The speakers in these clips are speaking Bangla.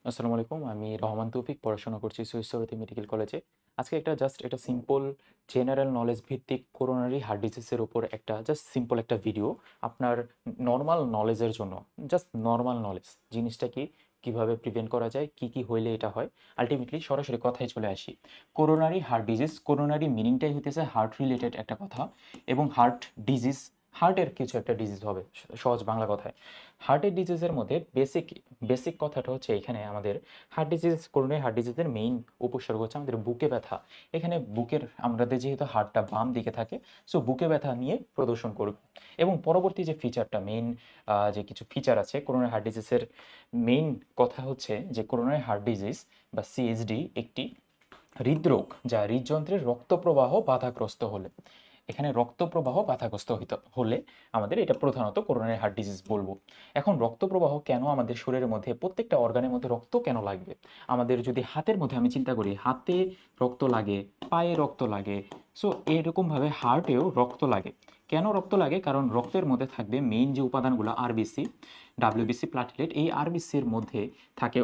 আসসালামু আলাইকুম। আমি রহমান তৌফিক পড়াশোনা করছি সৈয়দ মেডিকেল কলেজে। আজকে একটা সিম্পল জেনারেল নলেজ ভিত্তিক করোনারি হার্ট ডিজিজের উপর সিম্পল একটা ভিডিও। আপনার নরমাল নলেজের জন্য, জাস্ট নরমাল নলেজ জিনিসটা কি, কিভাবে প্রিভেন্ট করা যায়, কি হইলে এটা হয়। আল্টিমেটলি সরাসরি কথায় চলে আসি। করোনারি হার্ট ডিজিজ, করোনারি মিনিংটাই হইতেছে হার্ট রিলেটেড একটা কথা, এবং হার্ট ডিজিজ হার্টের কিছু একটা ডিজিজ হবে, সহজ বাংলা কথায়। হার্টের ডিজিজের মধ্যে বেসিক বেসিক কথাটা হচ্ছে এখানে আমাদের করোনারি হার্ট ডিজিজের মেইন উপসর্গ হচ্ছে আমাদের বুকে ব্যথা। এখানে আমাদের যেহেতু হার্টটা বাম দিকে থাকে, সো বুকে ব্যথা নিয়ে প্রদর্শন করবে। এবং পরবর্তী যে ফিচারটা মেইন, যে কিছু ফিচার আছে করোনারি হার্ট ডিজিজের, মেইন কথা হচ্ছে যে করোনারি হার্ট ডিজিজ বা সিএইচডি একটি হৃদরোগ, যা হৃদযন্ত্রের রক্ত প্রবাহ বাধাগ্রস্ত হলে, এখানে রক্ত প্রবাহ বাধাগ্রস্ত হলে আমাদের এটা প্রধানত করোনারি হার্ট ডিজিজ বলবো। এখন রক্ত প্রবাহ কেন আমাদের শরীরের মধ্যে, প্রত্যেকটা অর্গানের মধ্যে রক্ত কেন লাগবে? আমাদের যদি হাতের মধ্যে আমি চিন্তা করি, হাতে রক্ত লাগে, পায়ে রক্ত লাগে, সো এরকমভাবে হার্টেও রক্ত লাগে। কেন রক্ত লাগে? কারণ রক্তের মধ্যে থাকবে মেইন যে উপাদানগুলো আরবিসি, ডাব্লিউবিসি, প্লাটিলেট। এই আরবিসির মধ্যে থাকে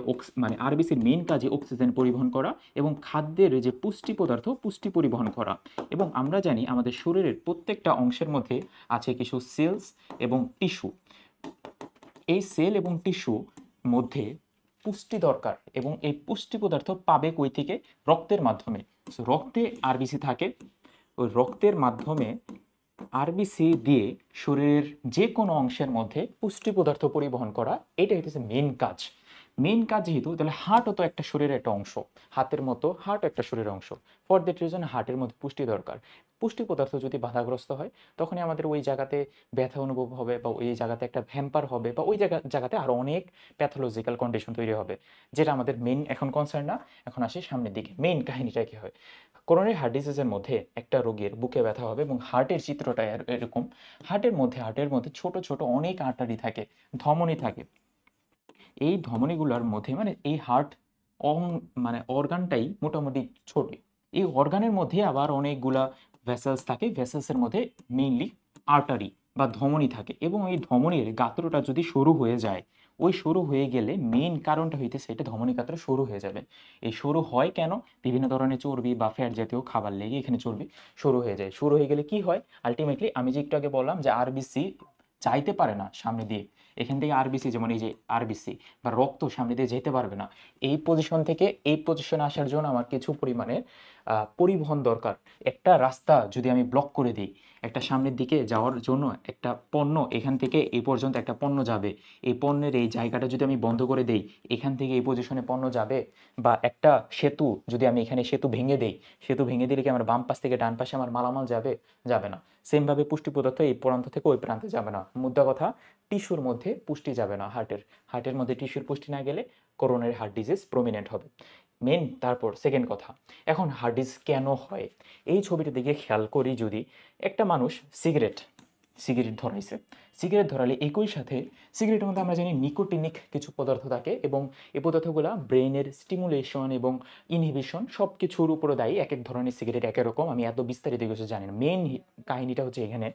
আরবিসির মেইন কাজে অক্সিজেন পরিবহন করা এবং খাদ্যের যে পুষ্টি পদার্থ পুষ্টি পরিবহন করা। এবং আমরা জানি আমাদের শরীরের প্রত্যেকটা অংশের মধ্যে আছে কিছু সেলস এবং টিস্যু। এই সেল এবং টিস্যু মধ্যে পুষ্টি দরকার, এবং এই পুষ্টি পদার্থ পাবে কই থেকে? রক্তের মাধ্যমে। রক্তে আরবিসি থাকে, ওই রক্তের মাধ্যমে আরবিসি দিয়ে শরীরের যে কোনো অংশের মধ্যে পুষ্টি পদার্থ পরিবহন করা, এটাই হচ্ছে মেন কাজ। মেন কাজ যেহেতু, তাহলে হার্টও তো একটা শরীরের একটা অংশ, হাতের মতো হার্ট একটা শরীরের অংশ। ফর দ্যাট রিজন হার্টের মধ্যে পুষ্টি দরকার। পুষ্টি পদার্থ যদি বাধাগ্রস্ত হয়, তখনই আমাদের ওই জায়গাতে ব্যথা অনুভব হবে, বা ওই জায়গাতে একটা ভ্যাম্পার হবে, বা ওই জায়গাতে আরও অনেক প্যাথোলজিক্যাল কন্ডিশন তৈরি হবে, যেটা আমাদের মেন এখন কনসার্ন না। এখন আসি সামনের দিকে, মেইন কাহিনীটা কি হয়। করোনারি হার্ট ডিজিজের মধ্যে একটা রোগীর বুকে ব্যথা হবে, এবং হার্টের চিত্রটা এরকম। হার্টের মধ্যে ছোট ছোট অনেক আর্টারি থাকে, ধমনী থাকে। এই ধমনীগুলোর মধ্যে, এই হার্ট অর্গানটাই মোটামুটি ছোট। এই অর্গানের মধ্যে আবার অনেকগুলা ভেসেলস থাকে, ভেসেলসের মধ্যে মেইনলি আর্টারি বা ধমনী থাকে। এবং এই ধমনীর গাত্রটা যদি সরু হয়ে যায়, ওই সরু হয়ে গেলে মেইন কারণটা হইতেছে এটা ধমনী গাত্র সরু হয়ে যাবে। এই সরু হয় কেন? বিভিন্ন ধরনের চর্বি বা ফ্যাট জাতীয় খাবার লেগে এখানে চর্বি সরু হয়ে যায়। সরু হয়ে গেলে কি হয়? আলটিমেটলি আমি যে একটু আগে বললাম যে আরবিসি চাইতে পারে না সামনে দিয়ে, এখান থেকে আরবিসি, যেমন এই যে আরবিসি বা রক্ত সামনে দিয়ে যেতে পারবে না। এই পজিশন থেকে এই পজিশনে আসার জন্য আমার কিছু পরিমাণে পরিবহন দরকার। একটা রাস্তা যদি আমি ব্লক করে দিই, একটা সামনের দিকে যাওয়ার জন্য একটা পণ্য, এখান থেকে এই পর্যন্ত একটা পণ্য যাবে, এই পণ্যের এই জায়গাটা যদি আমি বন্ধ করে দেই, এখান থেকে এই পজিশনে পণ্য যাবে? বা একটা সেতু যদি আমি এখানে সেতু ভেঙে দেই, সেতু ভেঙে দিলে কি আমার বাম পাশ থেকে ডান পাশে আমার মালামাল যাবে? যাবে না। সেমভাবে পুষ্টি পদার্থ এই প্রান্ত থেকে ওই প্রান্তে যাবে না। মুদ্রা কথা, টিস্যুর মধ্যে পুষ্টি যাবে না। হার্টের মধ্যে টিস্যুর পুষ্টি না গেলে করোনারি হার্ট ডিজিজ প্রমিনেন্ট হবে। তারপর সেকেন্ড কথা, এখন হার্ট ডিজিজ কেন হয়? এই ছবিটা দিকে খেয়াল করি, যদি একটা মানুষ সিগারেট সিগারেট ধরাইছে, সিগারেট ধরালে একই সাথে সিগারেটের মধ্যে আমরা জানি নিকোটিনিক কিছু পদার্থ থাকে, এবং এই পদার্থগুলো ব্রেইনের স্টিমুলেশন এবং ইনহিবিশন সব কিছুর উপরে দায়ী। এক এক ধরনের সিগারেট এক এক রকম, আমি এত বিস্তারিত কিছু জানি না। মেন কাহিনীটা হচ্ছে এখানে,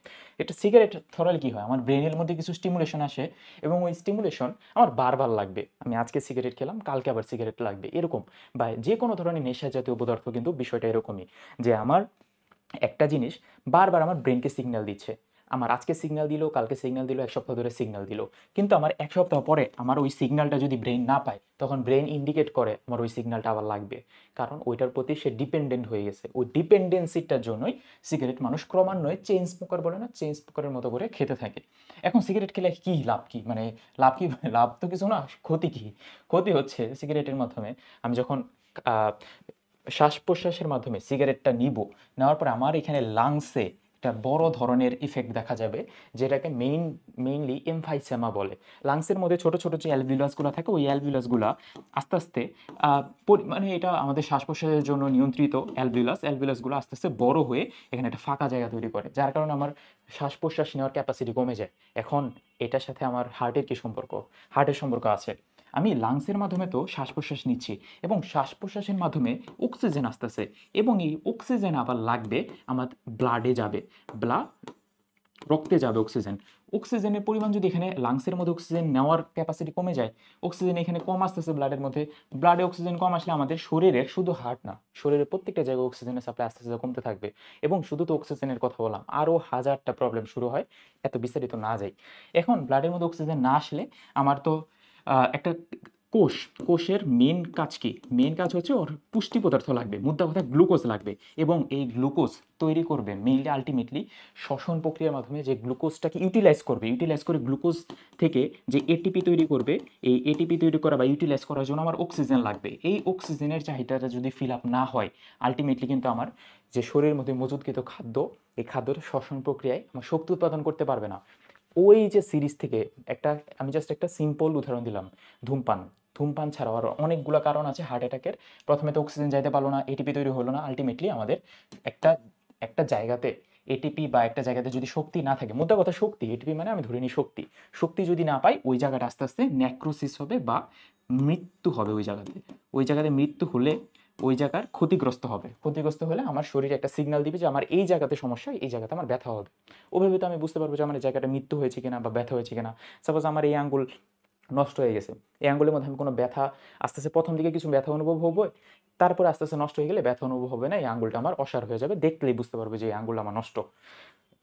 একটা সিগারেট ধরালে কি হয়, আমার ব্রেনের মধ্যে কিছু স্টিমুলেশন আসে, এবং ওই স্টিমুলেশন আমার বারবার লাগবে। আমি আজকে সিগারেট খেলাম, কালকে আবার সিগারেট লাগবে, এরকম। বা যে কোনো ধরনের নেশা জাতীয় পদার্থ কিন্তু বিষয়টা এরকমই, যে আমার একটা জিনিস বারবার আমার ব্রেনকে সিগন্যাল দিচ্ছে। আমার আজকে সিগন্যাল দিল, কালকে সিগন্যাল দিল, এক সপ্তাহ ধরে সিগন্যাল দিল, কিন্তু আমার এক সপ্তাহ পরে আমার ওই সিগন্যালটা যদি ব্রেন না পায়, তখন ব্রেন ইন্ডিকেট করে আমার ওই সিগন্যালটা আবার লাগবে। কারণ ওইটার প্রতি সে ডিপেন্ডেন্ট হয়ে গেছে। ওই ডিপেন্ডেন্সিটার জন্যই সিগারেট মানুষ ক্রমান্বয়ে চেইন স্মোকার বলে না, চেইন স্মোকারের মতো করে খেতে থাকে। এখন সিগারেট খেলে কি লাভ? কি লাভ কি? লাভ তো কিছু না, ক্ষতি কি? ক্ষতি হচ্ছে সিগারেটের মাধ্যমে আমি যখন আহ, শ্বাস প্রশ্বাসের মাধ্যমে সিগারেটটা নিব, নেওয়ার পরে আমার এখানে লাংসে একটা বড় ধরনের ইফেক্ট দেখা যাবে, যেটাকে মেইনলি এমফাইসেমা বলে। লাংসের মধ্যে ছোট ছোট যে অ্যালভিউলাসগুলো থাকে, ওই অ্যালভিউলাসগুলো আস্তে আস্তে এটা আমাদের শ্বাস প্রশ্বাসের জন্য নিয়ন্ত্রিত অ্যালভিউলাসগুলো আস্তে আস্তে বড় হয়ে এখানে একটা ফাঁকা জায়গা তৈরি করে, যার কারণে আমার শ্বাস প্রশ্বাস নেওয়ার ক্যাপাসিটি কমে যায়। এখন এটার সাথে আমার হার্টের কি সম্পর্ক? হার্টের সম্পর্ক আছে। আমি লাংসের মাধ্যমে তো শ্বাস প্রশ্বাস নিচ্ছি, এবং শ্বাস প্রশ্বাসের মাধ্যমে অক্সিজেন আসতেছে, এবং এই অক্সিজেন আবার লাগবে আমার ব্লাডে যাবে। ব্লাড রক্তে যাবে অক্সিজেন, অক্সিজেনের পরিমাণ যদি এখানে লাংসের মধ্যে অক্সিজেন নেওয়ার ক্যাপাসিটি কমে যায়, অক্সিজেন এখানে কম আসতেছে ব্লাডের মধ্যে, ব্লাডে অক্সিজেন কম আসলে আমাদের শরীরের শুধু হার্ট না, শরীরের প্রত্যেকটা জায়গায় অক্সিজেনের সাপ্লাই আস্তে আস্তে কমতে থাকবে। এবং শুধু তো অক্সিজেনের কথা বললাম, আরও হাজারটা প্রবলেম শুরু হয়, এত বিস্তারিত না যাই। এখন ব্লাডের মধ্যে অক্সিজেন না আসলে আমার তো একটা কোষের মেন কাজ কি? মেন কাজ হচ্ছে ওর পুষ্টি পদার্থ লাগবে, মুদ্রা কথা গ্লুকোজ লাগবে। এবং এই গ্লুকোজ তৈরি করবে মেইনলি আলটিমেটলি শ্বসন প্রক্রিয়ার মাধ্যমে, যে গ্লুকোজটাকে ইউটিলাইজ করে গ্লুকোজ থেকে যে এটিপি তৈরি করবে, এই এটিপি তৈরি করা বা ইউটিলাইজ করার জন্য আমার অক্সিজেন লাগবে। এই অক্সিজেনের চাহিদাটা যদি ফিল আপ না হয়, আলটিমেটলি কিন্তু আমার যে শরীরের মধ্যে মজুদকৃত খাদ্য, এই খাদ্যটা শ্বসন প্রক্রিয়ায় আমার শক্তি উৎপাদন করতে পারবে না। ওই যে সিরিজ থেকে আমি জাস্ট একটা সিম্পল উদাহরণ দিলাম, ধূমপান। ধূমপান ছাড়াও আরও অনেকগুলো কারণ আছে হার্ট অ্যাটাকের। প্রথমে তো অক্সিজেন যাইতে পারলো না, এটিপি তৈরি হলো না, আলটিমেটলি আমাদের একটা একটা জায়গাতে এটিপি বা একটা জায়গাতে যদি শক্তি না থাকে, মোদ্দা কথা শক্তি, এটিপি মানে আমি ধরে নিই শক্তি, শক্তি যদি না পাই ওই জায়গাটা আস্তে আস্তে নেক্রোসিস হবে বা মৃত্যু হবে। ওই জায়গাতে মৃত্যু হলে ওই জায়গার ক্ষতিগ্রস্ত হবে। ক্ষতিগ্রস্ত হলে আমার শরীরে একটা সিগন্যাল দিবে যে আমার এই জায়গাতে সমস্যা, এই জায়গাতে আমার ব্যথা হবে। ওভাবে তো আমি বুঝতে পারবো যে আমার এই জায়গাটা মৃত্যু হয়েছে কিনা বা ব্যথা হয়েছে কিনা। সাপোজ আমার এই আঙ্গুল নষ্ট হয়ে গেছে, এই আঙ্গুলের মধ্যে আমি কোনো ব্যথা, আস্তে আস্তে প্রথম দিকে কিছু ব্যথা অনুভব হবে, তারপরে আস্তে আস্তে নষ্ট হয়ে গেলে ব্যথা অনুভব হবে না, এই আঙ্গুলটা আমার অসাড় হয়ে যাবে, দেখলেই বুঝতে পারবো যে এই আঙ্গুল আমার নষ্ট।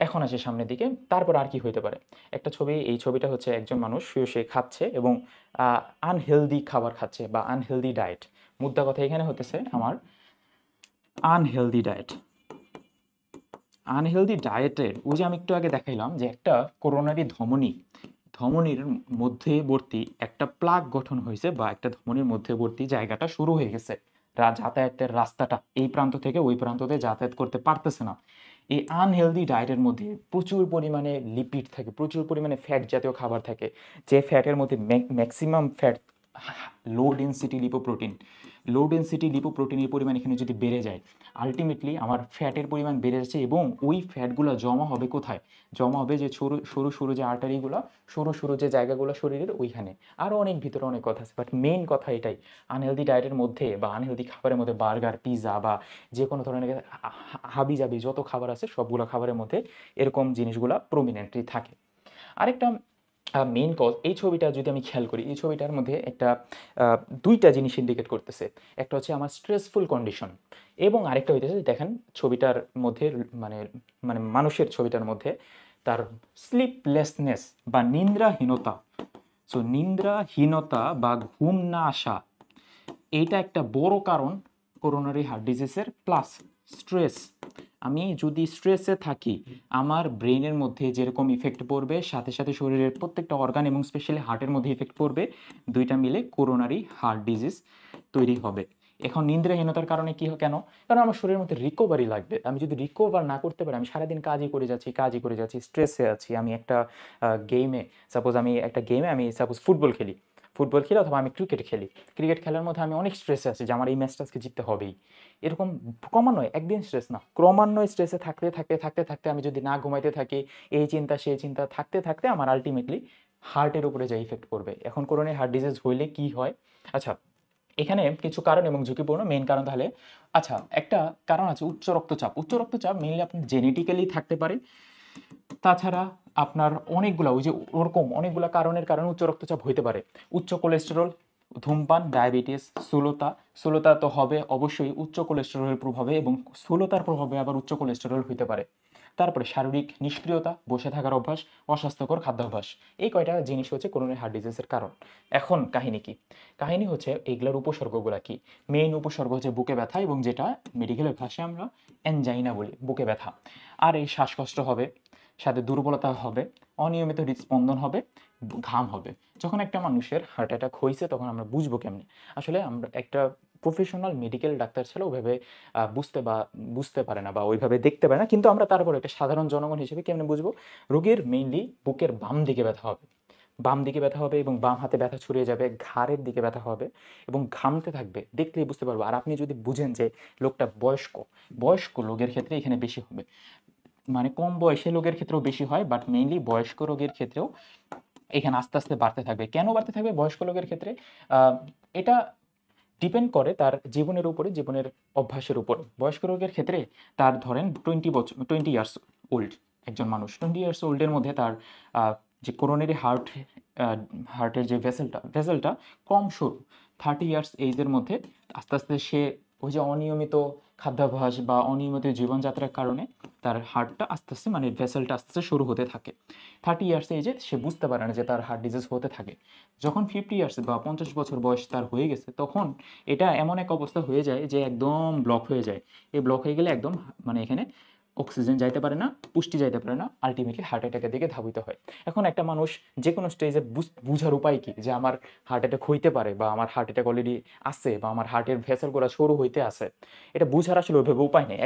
এখন আসে সামনের দিকে, তারপর আর কি হইতে পারে? একটা ছবি, এই ছবিটা হচ্ছে একজন মানুষ শুয়ে শুয়ে খাচ্ছে এবং আনহেলদি খাবার খাচ্ছে বা আনহেলদি ডায়েট। মুদ্রা কথা এখানে হতেছে আমার আনহেলদি ডায়েট। আনহেলদি ডায়েটের ওই যে আমি একটু আগে দেখাইলাম যে একটা করোনারি ধমনীর মধ্যবর্তী একটা প্লাগ গঠন হয়েছে বা একটা ধমনীর মধ্যবর্তী জায়গাটা শুরু হয়ে গেছে, যাতায়াতের রাস্তাটা এই প্রান্ত থেকে ওই প্রান্ততে যাতায়াত করতে পারতেছে না। এই আনহেলদি ডায়েটের মধ্যে প্রচুর পরিমাণে লিপিড থাকে, প্রচুর পরিমাণে ফ্যাট জাতীয় খাবার থাকে, যে ফ্যাটের মধ্যে ম্যাক্সিমাম ফ্যাট লো ডেন্সিটি লিপোপ্রোটিনের পরিমাণ এখানে যদি বেড়ে যায়, আলটিমেটলি আমার ফ্যাটের পরিমাণ বেড়ে যাচ্ছে এবং ওই ফ্যাটগুলো জমা হবে কোথায়? জমা হবে যে সরু সরু যে আর্টারিগুলো, সরু সরু যে জায়গাগুলো শরীরের ওইখানে। আরও অনেক ভিতরে অনেক কথা আছে, বাট মেইন কথা এটাই, আনহেলদি ডায়েটের মধ্যে বা আনহেলদি খাবারের মধ্যে বার্গার, পিৎজা বা যে কোনো ধরনের হাবিজাবি যত খাবার আছে সবগুলো খাবারের মধ্যে এরকম জিনিসগুলো প্রমিনেন্টলি থাকে। আরেকটা মেইন কজ, এই ছবিটা যদি আমি খেয়াল করি, এই ছবিটার মধ্যে একটা দুইটা জিনিস ইন্ডিকেট করতেছে। একটা হচ্ছে আমার স্ট্রেসফুল কন্ডিশন এবং আরেকটা হইতেছে দেখেন ছবিটার মধ্যে, মানে মানে মানুষের ছবিটার মধ্যে তার স্লিপলেসনেস বা নিদ্রাহীনতা। সো নিদ্রাহীনতা বা ঘুম না আসা, এইটা একটা বড় কারণ করোনারি হার্ট ডিজিজের। প্লাস স্ট্রেস, আমি যদি স্ট্রেসে থাকি আমার ব্রেনের মধ্যে যেরকম ইফেক্ট পড়বে, সাথে সাথে শরীরের প্রত্যেকটা অর্গান এবং স্পেশালি হার্টের মধ্যে ইফেক্ট পড়বে, দুইটা মিলে করোনারি হার্ট ডিজিজ তৈরি হবে। এখন নিদ্রাহীনতার কারণে কি হয় কেন? কারণ আমার শরীরের মধ্যে রিকভারি লাগবে। আমি যদি রিকভার না করতে পারি, আমি সারাদিন কাজই করে যাচ্ছি, স্ট্রেসে আছি, আমি একটা গেমে আমি সাপোজ ফুটবল খেলি অথবা আমি ক্রিকেট খেলার মধ্যে আমি অনেক স্ট্রেসে আছি যে আমার এই ম্যাচটা আজকে জিততে হবেই। এরকম ক্রমান্বয়ে একদিন স্ট্রেস না, ক্রমান্বয়ে স্ট্রেসে থাকতে আমি যদি না ঘুমাইতে থাকি, এই চিন্তা সেই চিন্তা থাকতে আমার আলটিমেটলি হার্টের উপরে যা ইফেক্ট পড়বে। এখন করোনারি হার্ট ডিজিজ হইলে কি হয়? আচ্ছা, এখানে কিছু কারণ এবং ঝুঁকিপূর্ণ মেইন কারণ তাহলে, আচ্ছা একটা কারণ আছে উচ্চ রক্তচাপ মেইনলি আপনার জেনেটিক্যালি থাকতে পারে। তাছাড়া আপনার অনেকগুলা কারণের কারণে উচ্চ রক্তচাপ হইতে পারে। উচ্চ কোলেস্টেরল, ধূমপান, ডায়াবেটিস, স্থূলতা তো হবে অবশ্যই উচ্চ কোলেস্টেরলের প্রভাবে, এবং স্থূলতার প্রভাবে আবার উচ্চ কোলেস্টেরল হইতে পারে। তারপরে শারীরিক নিষ্ক্রিয়তা, বসে থাকার অভ্যাস, অস্বাস্থ্যকর খাদ্যাভ্যাস, এই কয়টা জিনিস হচ্ছে করোনারি হার্ট ডিজিজের কারণ। এখন কাহিনী কি? কাহিনী হচ্ছে এইগুলোর উপসর্গগুলা কি? মেইন উপসর্গ হচ্ছে বুকে ব্যথা, এবং যেটা মেডিকেলের ভাষায় আমরা অ্যানজাইনা বলি, বুকে ব্যথা। আর এই শ্বাসকষ্ট হবে, সাথে দুর্বলতা হবে, অনিয়মিত হৃদস্পন্দন হবে, ঘাম হবে। যখন একটা মানুষের হার্ট অ্যাটাক হয়েছে তখন আমরা বুঝবো কেমনে? আসলে আমরা একটা প্রফেশনাল মেডিকেল ডাক্তার ছাড়া ওইভাবে বুঝতে পারে না বা ওইভাবে দেখতে পারে না, কিন্তু আমরা তারপরে একটা সাধারণ জনগণ হিসেবে কেমনে বুঝবো? রোগীর মেইনলি বুকের বাম দিকে ব্যথা হবে, এবং বাম হাতে ব্যথা ছড়িয়ে যাবে, ঘাড়ের দিকে ব্যথা হবে এবং ঘামতে থাকবে, দেখলেই বুঝতে পারবো। আর আপনি যদি বুঝেন যে লোকটা বয়স্ক লোকের ক্ষেত্রে এখানে বেশি হবে, মানে কম বয়সী লোকের ক্ষেত্রেও বেশি হয়, বাট মেইনলি বয়স্ক রোগীর ক্ষেত্রেও এখানে আস্তে আস্তে বাড়তে থাকবে। কেন বাড়তে থাকবে বয়স্ক লোকের ক্ষেত্রে? এটা ডিপেন্ড করে তার জীবনের উপরে, জীবনের অভ্যাসের উপরে। বয়স্ক রোগের ক্ষেত্রে তার ধরেন 20 ইয়ার্স ওল্ড, একজন মানুষ 20 ইয়ার্স ওল্ডের মধ্যে তার যে করোনারি হার্টের যে ভেসেলটা কম সরু, 30 ইয়ার্স এইজের মধ্যে আস্তে আস্তে সে ওই যে অনিয়মিত খাদ্যাভ্যাস বা অনিয়মিত জীবনযাত্রার কারণে তার হার্টটা আস্তে আস্তে মানে ভেসেলটা আস্তে আস্তে সরু হতে থাকে। 30 ইয়ার্স এজে সে বুঝতে পারে না যে তার হার্ট ডিজিজ হতে থাকে। যখন 50 ইয়ার্স বা 50 বছর বয়স তার হয়ে গেছে, তখন এটা এমন এক অবস্থা হয়ে যায় যে একদম ব্লক হয়ে যায়। এই ব্লক হয়ে গেলে একদম মানে এখানে অক্সিজেন যাইতে পারে না, পুষ্টি যাইতে পারে না, আলটিমেটলি হার্ট অ্যাটাকের দিকে ধাবিত হয়। এখন একটা মানুষ যে কোনো স্টেজে বুঝার উপায় কি যে আমার হার্ট অ্যাটাক হইতে পারে বা আমার হার্ট অ্যাটাক অলরেডি আছে বা আমার হার্টের ভেসেলগুলো সরু হইতে আছে, এটা বুঝার আসলে ওইভাবে উপায় নেই।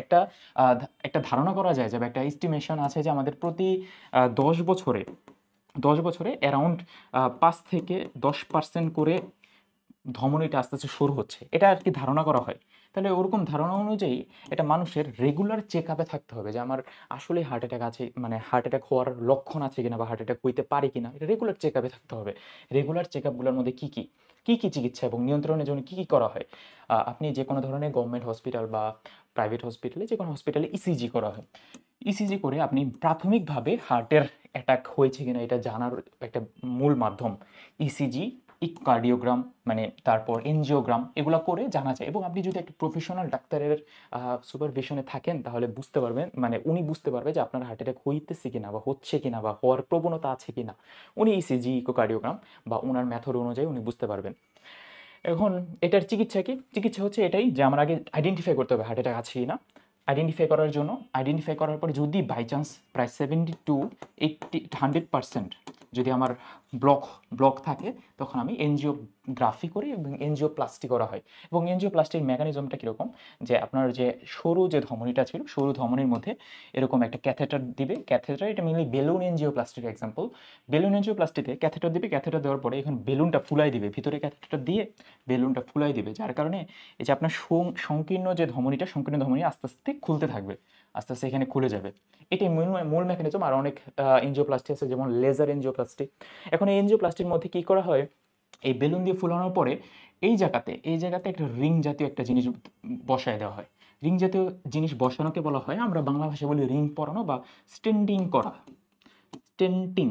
একটা ধারণা করা যায় যে একটা এস্টিমেশন আছে যে আমাদের প্রতি 10 বছরে 10 বছরে অ্যারাউন্ড 5 থেকে 10% করে ধমনীটা আস্তে আস্তে সরু হচ্ছে, এটা আর কি ধারণা করা হয়। তাহলে ওরকম ধারণা অনুযায়ী এটা মানুষের রেগুলার চেক আপে থাকতে হবে যে আমার আসলে হার্ট অ্যাটাক আছে, মানে হার্ট অ্যাটাক হওয়ার লক্ষণ আছে কিনা বা হার্ট অ্যাটাক হইতে পারে কিনা, এটা রেগুলার চেক আপে থাকতে হবে। রেগুলার চেক আপগুলোর মধ্যে কী কী চিকিৎসা এবং নিয়ন্ত্রণের জন্য কী কী করা হয়? আপনি যে কোনো ধরনের গভর্নমেন্ট হসপিটাল বা প্রাইভেট হসপিটালে, যে কোনো হসপিটালে ইসিজি করা হয়। ইসিজি করে আপনি প্রাথমিকভাবে হার্টের অ্যাটাক হয়েছে কিনা এটা জানার একটা মূল মাধ্যম ইসিজি, কার্ডিওগ্রাম, মানে তারপর এনজিওগ্রাম, এগুলো করে জানা যায়। এবং আপনি যদি একটা প্রফেশনাল ডাক্তারের সুপারভিশনে থাকেন তাহলে বুঝতে পারবেন, মানে উনি বুঝতে পারবে যে আপনার হার্ট অ্যাটাক হইতেছে কিনা বা হচ্ছে কিনা বা হওয়ার প্রবণতা আছে কিনা। উনি ইসিজি, ইকোকার্ডিওগ্রাম বা ওনার মেথড অনুযায়ী উনি বুঝতে পারবেন। এখন এটার চিকিৎসা কি? চিকিৎসা হচ্ছে এটাই যে আমার আগে আইডেন্টিফাই করতে হবে হার্ট অ্যাটাক আছে কি না। আইডেন্টিফাই করার পরে যদি বাই চান্স প্রায় 70 to 80 100% যদি আমার ব্লক থাকে, তখন আমি এনজিওগ্রাফি করি এবং এনজিওপ্লাস্টি করা হয়। এবং এনজিওপ্লাস্টির মেকানিজমটা কীরকম, যে আপনার যে সরু যে ধমনীটা ছিল, সরু ধমনীর মধ্যে এরকম একটা ক্যাথেটার দিবে। ক্যাথেটার এটা মেনলি বেলুন এনজিওপ্লাস্টির এক্সাম্পল। বেলুন এনজিওপ্লাস্টিতে ক্যাথেটার দিবে, ক্যাথেটার দেওয়ার পরে এখন বেলুনটা ফুলাই দিবে, ভিতরে ক্যাথেটার দিয়ে বেলুনটা ফুলাই দিবে, যার কারণে এই যে আপনার সংকীর্ণ যে ধমনীটা, সংকীর্ণ ধমনী আস্তে আস্তে খুলতে থাকবে, আস্তে আস্তে এখানে খুলে যাবে। এটাই মূল মেকানিজম। আর অনেক এনজিওপ্লাস্টি আছে, যেমন লেজার এনজিওপ্লাস্টি। এখন এই এনজিওপ্লাস্টির মধ্যে কী করা হয়, এই বেলুন দিয়ে ফুলানোর পরে এই জায়গাতে একটা রিং জাতীয় একটা জিনিস বসায় দেওয়া হয়। রিং জাতীয় জিনিস বসানোকে বলা হয়, আমরা বাংলা ভাষায় বলি রিং পরানো বা স্টেন্টিং করা, স্টেন্টিং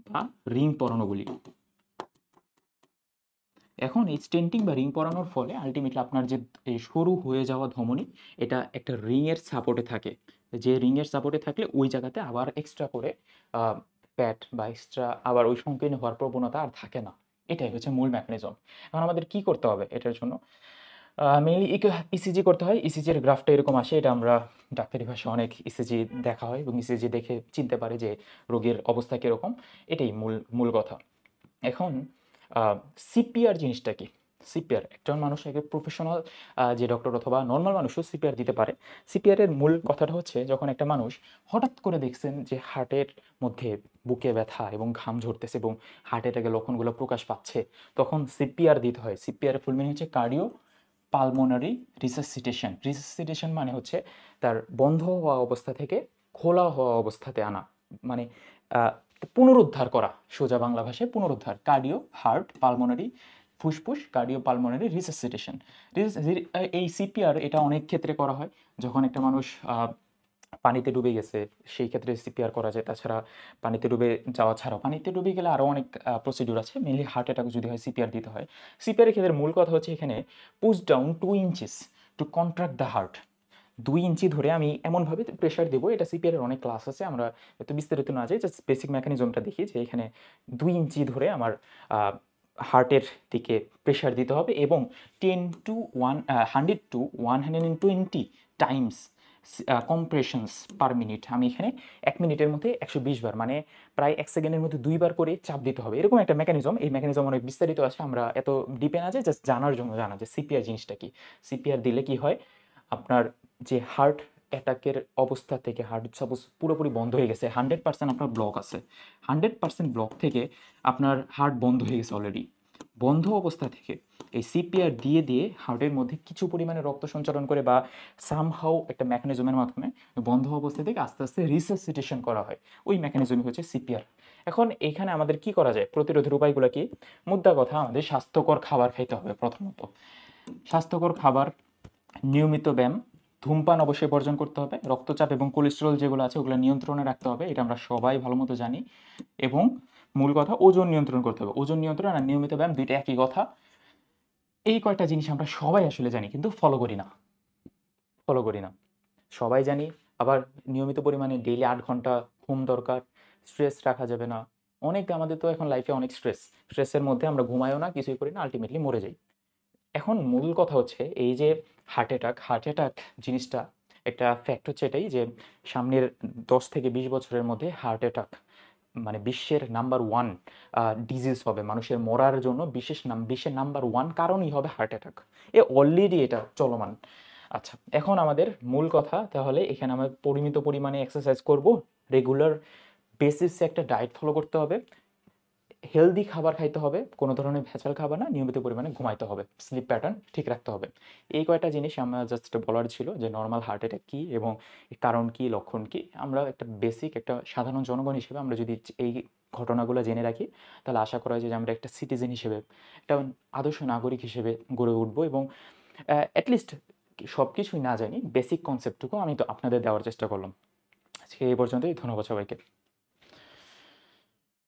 বা রিং পরানো বলি। এখন এই স্টেন্টিং বা রিং পরানোর ফলে আলটিমেটলি আপনার যে এই সরু হয়ে যাওয়া ধমনী, এটা একটা রিংয়ের সাপোর্টে থাকে। যে রিংয়ের সাপোর্টে থাকলে ওই জায়গাতে আবার এক্সট্রা করে প্যাট বা এক্সট্রা আবার ওই সংকীর্ণ হওয়ার প্রবণতা আর থাকে না। এটাই হচ্ছে মূল মেকানিজম। এখন আমাদের কি করতে হবে এটার জন্য? মেইনলি ইসিজি করতে হয়। ইসিজির গ্রাফটা এরকম আসে, এটা আমরা ডাক্তারি ভাষায় অনেক ইসিজি দেখা হয় এবং ইসিজি দেখে চিনতে পারে যে রোগীর অবস্থা কীরকম। এটাই মূল কথা। এখন সিপিআর জিনিসটা কি? সিপিআর একজন মানুষ, একটা প্রফেশনাল যে ডক্টর অথবা নর্মাল মানুষও সিপিআর দিতে পারে। সিপিআরের মূল কথাটা হচ্ছে, যখন একটা মানুষ হঠাৎ করে দেখছেন যে হার্টের মধ্যে বুকে ব্যথা এবং ঘাম ঝরতেছে এবং হার্ট অ্যাটাকের লক্ষণগুলো প্রকাশ পাচ্ছে, তখন সিপিআর দিতে হয়। সিপিআর ফুল মিনিং হচ্ছে কার্ডিও পালমোনারি রিসাসিটেশন। রিসাসিটেশন মানে হচ্ছে তার বন্ধ হওয়া অবস্থা থেকে খোলা হওয়া অবস্থাতে আনা, মানে পুনরুদ্ধার করা। সোজা বাংলা ভাষায় পুনরুদ্ধার। কার্ডিও, হার্ট, পালমোনারি, ফুসফুস, কার্ডিও পালমোনারি রিসাসিটেশন। এই সিপিআর এটা অনেক ক্ষেত্রে করা হয়। যখন একটা মানুষ পানিতে ডুবে গেছে, সেই ক্ষেত্রে সিপিআর করা যায়। তাছাড়া পানিতে ডুবে যাওয়া ছাড়াও, পানিতে ডুবে গেলে আরও অনেক প্রসিডিউর আছে। মেনলি হার্ট অ্যাটাক যদি হয় সিপিআর দিতে হয়। সিপিআরের ক্ষেত্রে মূল কথা হচ্ছে এখানে push down 2 inches two contract the heart. 2 ইঞ্চি ধরে আমি এমনভাবে প্রেশার দেবো। এটা সিপিআরের অনেক ক্লাস আছে, আমরা এত বিস্তারিত না যাই, জাস্ট বেসিক মেকানিজমটা দেখি যে এখানে 2 ইঞ্চি ধরে আমার হার্টের দিকে প্রেশার দিতে হবে এবং 100 to 120 টাইমস কম্প্রেশনস পার মিনিট। আমি এখানে 1 মিনিটের মধ্যে 120 বার, মানে প্রায় 1 সেকেন্ডের মধ্যে 2 বার করে চাপ দিতে হবে। এরকম একটা মেকানিজম। এই মেকানিজম অনেক বিস্তারিত আছে, আমরা এত ডিপে না যাই, জাস্ট জানার জন্য জানা যে সিপিআর জিনিসটা কি। সিপিআর দিলে কি হয়, আপনার যে হার্ট অ্যাটাকের অবস্থা থেকে হার্ট সাপোজ পুরোপুরি বন্ধ হয়ে গেছে, 100% আপনার ব্লক আছে, 100% ব্লক থেকে আপনার হার্ট বন্ধ হয়ে গেছে অলরেডি, বন্ধ অবস্থা থেকে এই সিপিআর দিয়ে দিয়ে হার্টের মধ্যে কিছু পরিমাণে রক্ত সঞ্চালন করে বা সামহাও একটা মেকানিজমের মাধ্যমে বন্ধ অবস্থা থেকে আস্তে আস্তে রিসাসিটেশন করা হয়। ওই মেকানিজমই হচ্ছে সিপিআর। এখন এখানে আমাদের কি করা যায়, প্রতিরোধের উপায়গুলো কি? মুদ্রা কথা, আমাদের স্বাস্থ্যকর খাবার খাইতে হবে প্রথমত। স্বাস্থ্যকর খাবার, নিয়মিত ব্যায়াম, ধূমপান অবশ্যই বর্জন করতে হবে, রক্তচাপ এবং কোলেস্টেরল যেগুলো আছে ওগুলো নিয়ন্ত্রণে রাখতে হবে, এটা আমরা সবাই ভালো মতো জানি। এবং মূল কথা ওজন নিয়ন্ত্রণ করতে হবে। ওজন নিয়ন্ত্রণ আর নিয়মিত ব্যায়াম দুইটা একই কথা। এই কয়টা জিনিস আমরা সবাই আসলে জানি কিন্তু ফলো করি না। সবাই জানি, আবার নিয়মিত পরিমাণে ডেইলি ৮ ঘন্টা ঘুম দরকার, স্ট্রেস রাখা যাবে না। আমাদের তো এখন লাইফে অনেক স্ট্রেসের মধ্যে আমরা ঘুমাইও না, কিছুই করি না, আল্টিমেটলি মরে যাই। এখন মূল কথা হচ্ছে এই যে হার্ট অ্যাটাক জিনিসটা একটা ফ্যাক্ট হচ্ছে এটাই যে সামনের ১০ থেকে ২০ বছরের মধ্যে হার্ট অ্যাটাক মানে বিশ্বের নাম্বার 1 ডিজিজ হবে। মানুষের মরার জন্য বিশ্বের নাম্বার 1 কারণই হবে হার্ট অ্যাটাক। অলরেডি এটা চলমান। আচ্ছা, এখন আমাদের মূল কথা তাহলে এখানে আমরা পরিমিত পরিমাণে এক্সারসাইজ করব, রেগুলার বেসিসে একটা ডায়েট ফলো করতে হবে, হেলদি খাবার খাইতে হবে, কোনো ধরনের ভেজাল খাবার না, নিয়মিত পরিমাণে ঘুমাইতে হবে, স্লিপ প্যাটার্ন ঠিক রাখতে হবে। এই কয়টা জিনিস আমার জাস্ট বলার ছিল যে নর্মাল হার্ট অ্যাটাক কী এবং এর কারণ কী, লক্ষণ কী। আমরা একটা বেসিক একটা সাধারণ জনগণ হিসেবে আমরা যদি এই ঘটনাগুলো জেনে রাখি তাহলে আশা করা যায় যে আমরা একটা সিটিজেন হিসেবে, একটা আদর্শ নাগরিক হিসেবে গড়ে উঠবো এবং অ্যাটলিস্ট সব কিছুই না জানি বেসিক কনসেপ্টটুকু আমি তো আপনাদের দেওয়ার চেষ্টা করলাম। আজকে এই পর্যন্তই, ধন্যবাদ সবাইকে।